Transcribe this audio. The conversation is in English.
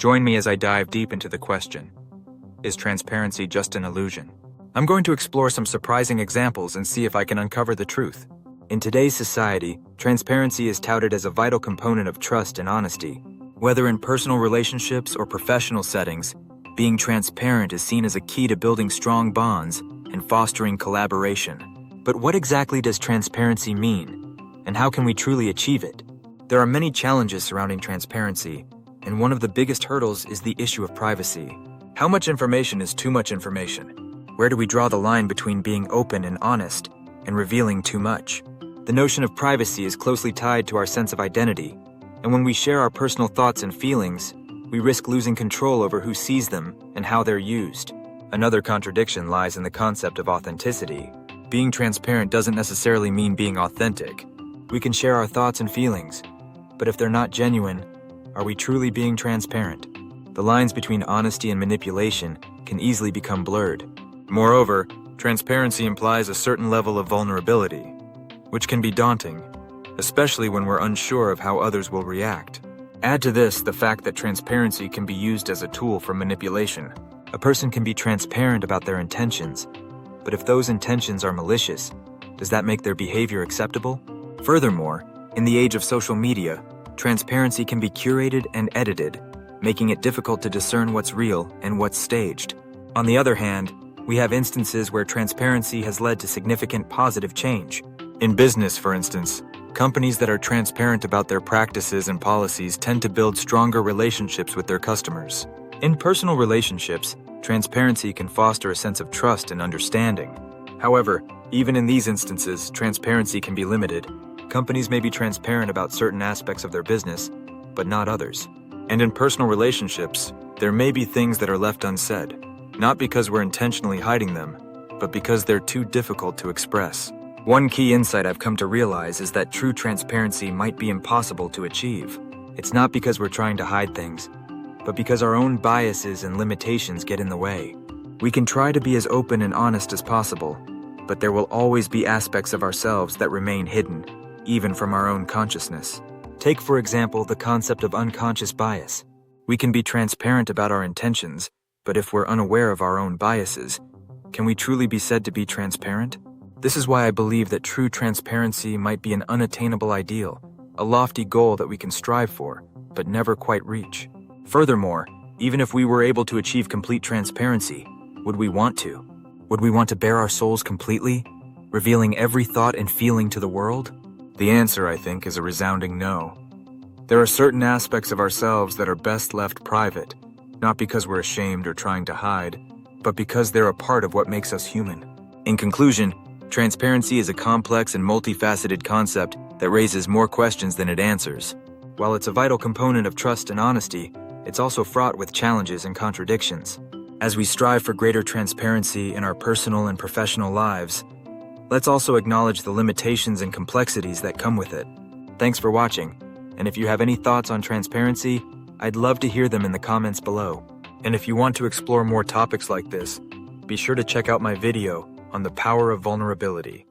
Join me as I dive deep into the question, is transparency just an illusion? I'm going to explore some surprising examples and see if I can uncover the truth. In today's society, transparency is touted as a vital component of trust and honesty. Whether in personal relationships or professional settings, being transparent is seen as a key to building strong bonds and fostering collaboration. But what exactly does transparency mean, and how can we truly achieve it? There are many challenges surrounding transparency, and one of the biggest hurdles is the issue of privacy. How much information is too much information? Where do we draw the line between being open and honest and revealing too much? The notion of privacy is closely tied to our sense of identity, and when we share our personal thoughts and feelings, we risk losing control over who sees them and how they're used. Another contradiction lies in the concept of authenticity. Being transparent doesn't necessarily mean being authentic. We can share our thoughts and feelings, but if they're not genuine, are we truly being transparent? The lines between honesty and manipulation can easily become blurred. Moreover, transparency implies a certain level of vulnerability, which can be daunting, especially when we're unsure of how others will react. Add to this the fact that transparency can be used as a tool for manipulation. A person can be transparent about their intentions, but if those intentions are malicious, does that make their behavior acceptable? Furthermore, in the age of social media, transparency can be curated and edited, making it difficult to discern what's real and what's staged. On the other hand, we have instances where transparency has led to significant positive change. In business, for instance, companies that are transparent about their practices and policies tend to build stronger relationships with their customers. In personal relationships, transparency can foster a sense of trust and understanding. However, even in these instances, transparency can be limited. Companies may be transparent about certain aspects of their business, but not others. And in personal relationships, there may be things that are left unsaid, not because we're intentionally hiding them, but because they're too difficult to express. One key insight I've come to realize is that true transparency might be impossible to achieve. It's not because we're trying to hide things, but because our own biases and limitations get in the way. We can try to be as open and honest as possible, but there will always be aspects of ourselves that remain hidden, even from our own consciousness. Take, for example, the concept of unconscious bias. We can be transparent about our intentions, but if we're unaware of our own biases, can we truly be said to be transparent? This is why I believe that true transparency might be an unattainable ideal, a lofty goal that we can strive for, but never quite reach. Furthermore, even if we were able to achieve complete transparency, would we want to? Would we want to bare our souls completely, revealing every thought and feeling to the world? The answer, I think, is a resounding no. There are certain aspects of ourselves that are best left private, not because we're ashamed or trying to hide, but because they're a part of what makes us human. In conclusion, transparency is a complex and multifaceted concept that raises more questions than it answers. While it's a vital component of trust and honesty, it's also fraught with challenges and contradictions. As we strive for greater transparency in our personal and professional lives, let's also acknowledge the limitations and complexities that come with it. Thanks for watching, and if you have any thoughts on transparency, I'd love to hear them in the comments below. And if you want to explore more topics like this, be sure to check out my video on the power of vulnerability.